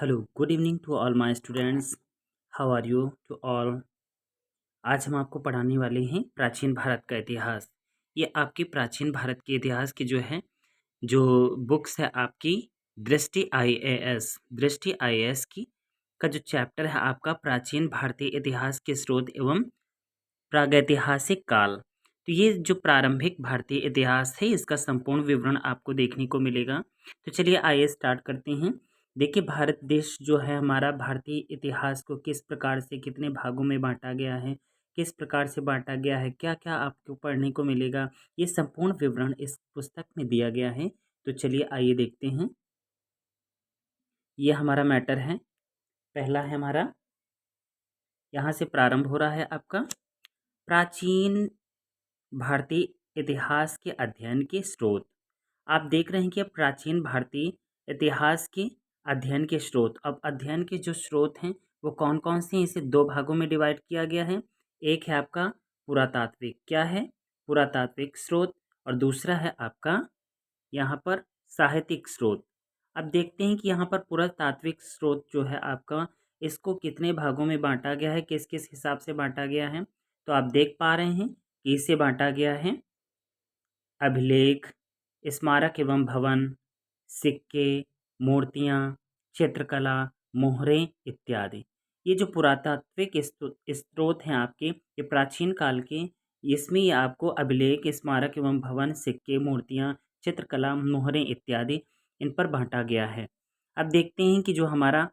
Hello, good evening to all my students. How are you to all. आज हम आपको पढ़ाने वाले हैं प्राचीन भारत का इतिहास। ये आपके प्राचीन भारत के इतिहास की जो बुक्स है आपकी दृष्टि आईएएस की का जो चैप्टर है आपका प्राचीन भारतीय इतिहास के स्रोत एवं प्रागैतिहासिक काल। तो ये जो प्रारंभिक भारतीय इतिहास है इसका संपूर्ण विवरण आपको देखने को मिलेगा। तो चलिए आइए स्टार्ट करते हैं। देखिए भारत देश जो है हमारा भारतीय इतिहास को किस प्रकार से कितने भागों में बांटा गया है, किस प्रकार से बांटा गया है, क्या क्या आपको पढ़ने को मिलेगा, ये संपूर्ण विवरण इस पुस्तक में दिया गया है। तो चलिए आइए देखते हैं। ये हमारा मैटर है। पहला है हमारा, यहाँ से प्रारंभ हो रहा है आपका प्राचीन भारतीय इतिहास के अध्ययन के स्रोत। आप देख रहे हैं कि अब प्राचीन भारतीय इतिहास के अध्ययन के स्रोत, अब अध्ययन के जो स्रोत हैं वो कौन कौन से हैं, इसे दो भागों में डिवाइड किया गया है। एक है आपका पुरातात्विक, क्या है पुरातात्विक स्रोत, और दूसरा है आपका यहाँ पर साहित्यिक स्रोत। अब देखते हैं कि यहाँ पर पुरातात्विक स्रोत जो है आपका, इसको कितने भागों में बांटा गया है, किस किस हिसाब से बांटा गया है। तो आप देख पा रहे हैं कि इसे बांटा गया है अभिलेख, स्मारक एवं भवन, सिक्के, मूर्तियाँ, चित्रकला, मोहरें इत्यादि। ये जो पुरातात्विक स्रोत हैं आपके, ये प्राचीन काल के, इसमें ये आपको अभिलेख, स्मारक एवं भवन, सिक्के, मूर्तियाँ, चित्रकला, मोहरें इत्यादि इन पर बांटा गया है। अब देखते हैं कि जो हमारा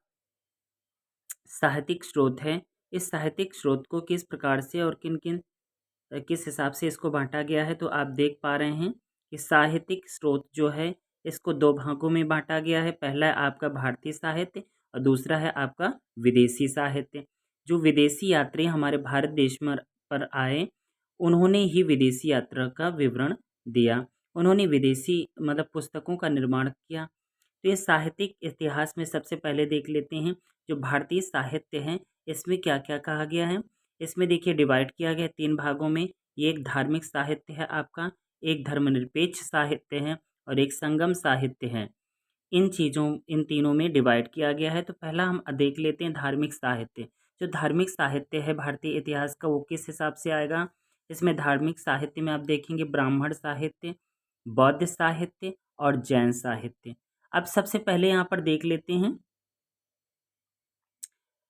साहित्यिक स्रोत है, इस साहित्यिक स्रोत को किस प्रकार से और किन किन किस हिसाब से इसको बांटा गया है। तो आप देख पा रहे हैं कि साहित्यिक स्रोत जो है इसको दो भागों में बांटा गया है। पहला है आपका भारतीय साहित्य और दूसरा है आपका विदेशी साहित्य। जो विदेशी यात्री हमारे भारत देश में पर आए, उन्होंने ही विदेशी यात्रा का विवरण दिया, उन्होंने विदेशी मतलब पुस्तकों का निर्माण किया। तो ये साहित्यिक इतिहास में सबसे पहले देख लेते हैं जो भारतीय साहित्य है इसमें क्या क्या कहा गया है। इसमें देखिए डिवाइड किया गया है तीन भागों में। ये एक धार्मिक साहित्य है आपका, एक धर्मनिरपेक्ष साहित्य है और एक संगम साहित्य है। इन तीनों में डिवाइड किया गया है। तो पहला हम देख लेते हैं धार्मिक साहित्य। जो धार्मिक साहित्य है भारतीय इतिहास का वो किस हिसाब से आएगा। इसमें धार्मिक साहित्य में आप देखेंगे ब्राह्मण साहित्य, बौद्ध साहित्य और जैन साहित्य। अब सबसे पहले यहाँ पर देख लेते हैं।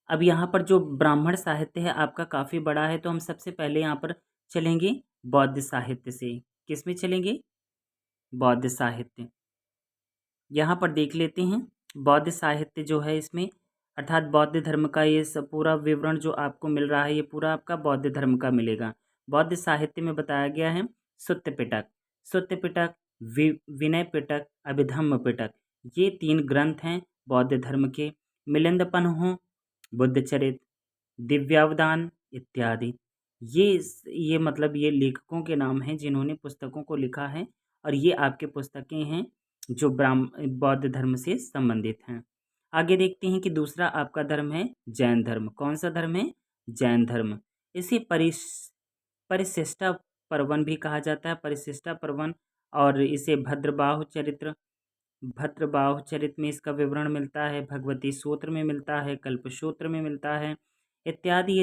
अब यहाँ पर जो ब्राह्मण साहित्य है आपका काफ़ी बड़ा है, तो हम सबसे पहले यहाँ पर चलेंगे बौद्ध साहित्य से। किस में चलेंगे, बौद्ध साहित्य। यहाँ पर देख लेते हैं बौद्ध साहित्य जो है इसमें, अर्थात बौद्ध धर्म का ये सब पूरा विवरण जो आपको मिल रहा है ये पूरा आपका बौद्ध धर्म का मिलेगा। बौद्ध साहित्य में बताया गया है सुत्त पिटक, सुत्त पिटक, विनय पिटक, अभिधम्म पिटक, ये तीन ग्रंथ हैं बौद्ध धर्म के। मिलिंद हो, बुद्ध चरित, दिव्यावदान इत्यादि। ये मतलब ये लेखकों के नाम हैं जिन्होंने पुस्तकों को लिखा है, और ये आपके पुस्तकें हैं जो बौद्ध धर्म से संबंधित हैं। आगे देखते हैं कि दूसरा आपका धर्म है जैन धर्म। कौन सा धर्म है, जैन धर्म। इसे परिशिष्टा पर्वन भी कहा जाता है, परिशिष्टा पर्वन। और इसे भद्रबाहु चरित में इसका विवरण मिलता है, भगवती सूत्र में मिलता है, कल्प सूत्र में मिलता है इत्यादि।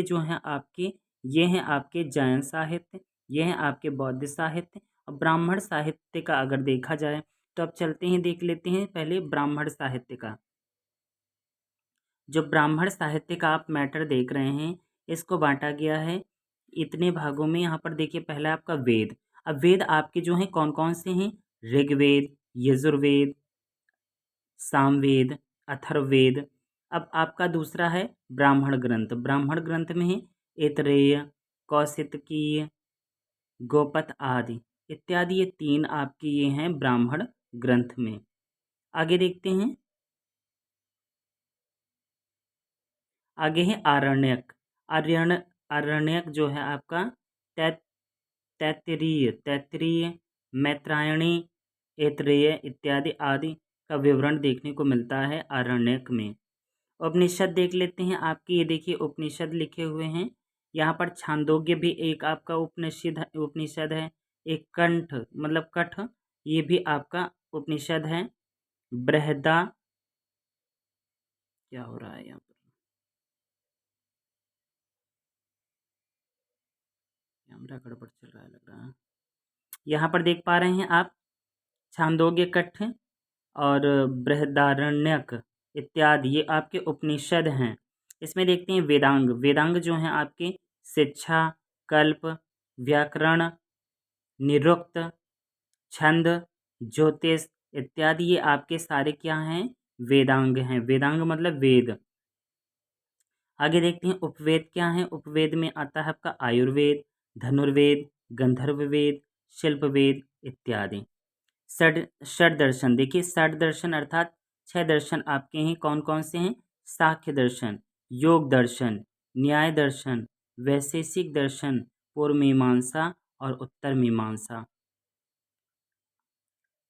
ये हैं आपके जैन साहित्य, ये हैं आपके बौद्ध साहित्य। और ब्राह्मण साहित्य का अगर देखा जाए तो अब चलते हैं देख लेते हैं पहले ब्राह्मण साहित्य का। जो ब्राह्मण साहित्य का आप मैटर देख रहे हैं इसको बांटा गया है इतने भागों में। यहाँ पर देखिए पहला आपका वेद। अब वेद आपके जो हैं कौन कौन से हैं, ऋग्वेद, यजुर्वेद, सामवेद, अथर्ववेद। अब आपका दूसरा है ब्राह्मण ग्रंथ। ब्राह्मण ग्रंथ में है ऐतरेय, कौशितकीय, गोपथ आदि इत्यादि। ये तीन आपके ये हैं ब्राह्मण ग्रंथ में। आगे देखते हैं, आगे है आरण्यक। आरण्यक जो है आपका तैत्तिरीय, मैत्रायणी, ऐतरेय इत्यादि आदि का विवरण देखने को मिलता है आरण्यक में। उपनिषद देख लेते हैं आपकी। ये देखिए उपनिषद लिखे हुए हैं यहाँ पर। छांदोग्य भी एक आपका उपनिषद है। एक कंठ मतलब कठ, ये भी आपका उपनिषद है। बृहदा, क्या हो रहा है यहाँ पर, कैमरा गड़बड़ चल रहा है लग रहा है। यहाँ पर देख पा रहे हैं आप छांदोग्य कट्ठ और बृहदारण्यक इत्यादि ये आपके उपनिषद हैं। इसमें देखते हैं वेदांग। वेदांग जो हैं आपके शिक्षा, कल्प, व्याकरण, निरुक्त, छंद, ज्योतिष इत्यादि ये आपके सारे क्या हैं, वेदांग हैं। वेदांग मतलब वेद। आगे देखते हैं उपवेद क्या है। उपवेद में आता है आपका आयुर्वेद, धनुर्वेद, गंधर्व वेद, शिल्प वेद इत्यादि। षड दर्शन देखिए, षड दर्शन अर्थात 6 दर्शन आपके हैं। कौन कौन से हैं? सांख्य दर्शन, योग दर्शन, न्याय दर्शन, वैशेषिक दर्शन, पूर्व मीमांसा और उत्तर मीमांसा।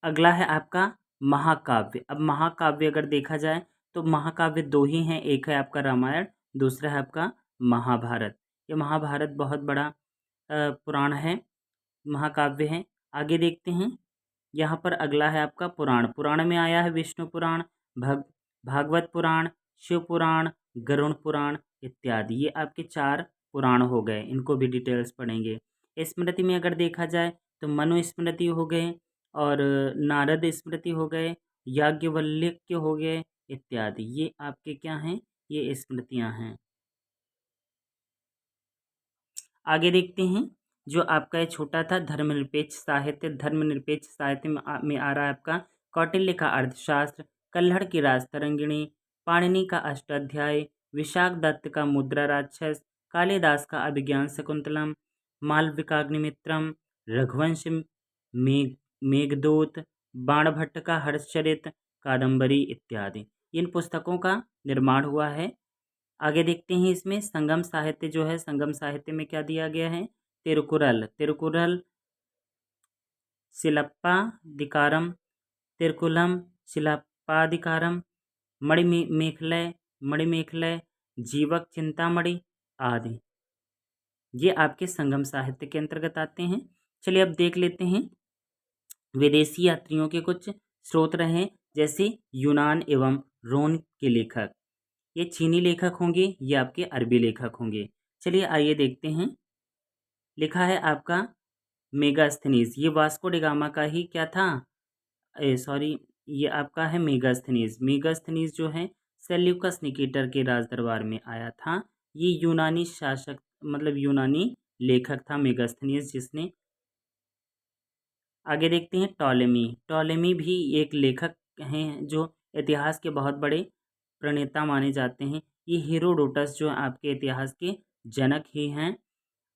अगला है आपका महाकाव्य। अब महाकाव्य अगर देखा जाए तो महाकाव्य 2 ही हैं, एक है आपका रामायण, दूसरा है आपका महाभारत। ये महाभारत बहुत बड़ा पुराण है, महाकाव्य है। आगे देखते हैं, यहाँ पर अगला है आपका पुराण। पुराण में आया है विष्णु पुराण, भागवत पुराण, शिव पुराण, गरुड़ पुराण इत्यादि। ये आपके 4 पुराण हो गए, इनको भी डिटेल्स पढ़ेंगे। स्मृति में अगर देखा जाए तो मनु स्मृति हो गए और नारद स्मृति हो गए, याज्ञवल्क्य हो गए इत्यादि। ये आपके क्या हैं, ये स्मृतियाँ हैं। आगे देखते हैं, जो आपका ये छोटा था धर्मनिरपेक्ष साहित्य। धर्मनिरपेक्ष साहित्य में आ रहा है आपका कौटिल्य का अर्थशास्त्र, कल्हड़ की राजतरंगिणी, पाणिनि का अष्टाध्यायी, विशाख दत्त का मुद्रा राक्षस, कालिदास का अभिज्ञान शकुंतलम, मालविकाग्निमित्रम, रघुवंश, मेघदूत, बाणभट्ट का हर्षचरित, कादम्बरी इत्यादि। इन पुस्तकों का निर्माण हुआ है। आगे देखते हैं, इसमें संगम साहित्य जो है, संगम साहित्य में क्या दिया गया है? तिरुकुरल, तिरुकुरल, शिलप्पाधिकारम, तिरुकुलम, शिलप्पाधिकारम, मणिमेखलय, मणिमेखलय, जीवक चिंतामणि आदि। ये आपके संगम साहित्य के अंतर्गत आते हैं। चलिए अब देख लेते हैं विदेशी यात्रियों के कुछ स्रोत रहे, जैसे यूनान एवं रोम के लेखक। ये चीनी लेखक होंगे, ये आपके अरबी लेखक होंगे। चलिए आइए देखते हैं। लिखा है आपका मेगास्थनीज। ये वास्को डी गामा का ही क्या था, सॉरी, ये आपका है मेगास्थनीज। मेगास्थनीज जो है सेल्यूकस निकेटर के राज दरबार में आया था। ये यूनानी शासक मतलब यूनानी लेखक था मेगास्थनीज, जिसने। आगे देखते हैं टॉलेमी। टॉलेमी भी एक लेखक हैं जो इतिहास के बहुत बड़े प्रणेता माने जाते हैं। ये हेरोडोटस जो आपके इतिहास के जनक ही हैं।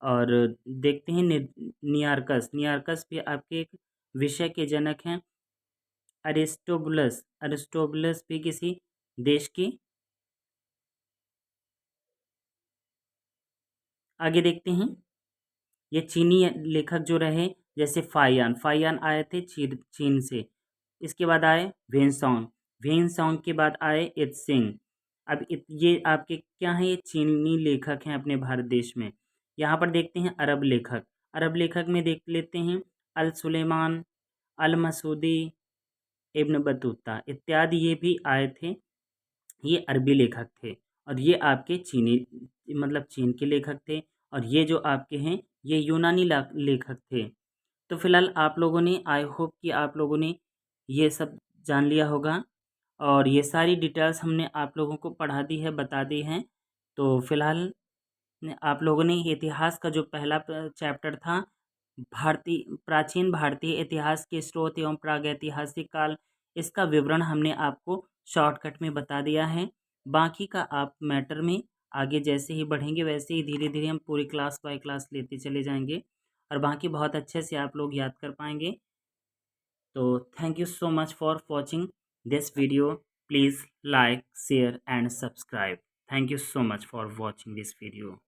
और देखते हैं नियार्कस। नियार्कस भी आपके एक विषय के जनक हैं। अरिस्टोबुलस, अरिस्टोबुलस भी किसी देश की। आगे देखते हैं, ये चीनी लेखक जो रहे, जैसे फाइयान। फाइयान आए थे चीन से। इसके बाद आए वेनसोंग। वेनसोंग के बाद आए इत्सिंग। अब ये आपके क्या हैं, ये चीनी लेखक हैं अपने भारत देश में। यहाँ पर देखते हैं अरब लेखक। अरब लेखक में देख लेते हैं अल सुलेमान, अल मसूदी, इब्न बतूता इत्यादि। ये भी आए थे, ये अरबी लेखक थे। और ये आपके चीनी मतलब चीन के लेखक थे। और ये जो आपके हैं, ये यूनानी लेखक थे। तो फिलहाल आप लोगों ने, आई होप कि आप लोगों ने ये सब जान लिया होगा। और ये सारी डिटेल्स हमने आप लोगों को पढ़ा दी है, बता दी हैं। तो फिलहाल आप लोगों ने इतिहास का जो पहला चैप्टर था, प्राचीन भारतीय इतिहास के स्रोत एवं प्रागैतिहासिक काल, इसका विवरण हमने आपको शॉर्टकट में बता दिया है। बाकी का आप मैटर में आगे जैसे ही बढ़ेंगे वैसे ही धीरे धीरे हम पूरी क्लास बाय क्लास लेते चले जाएंगे और बाकी बहुत अच्छे से आप लोग याद कर पाएंगे। तो thank you so much for watching this video. Please like, share and subscribe. Thank you so much for watching this video.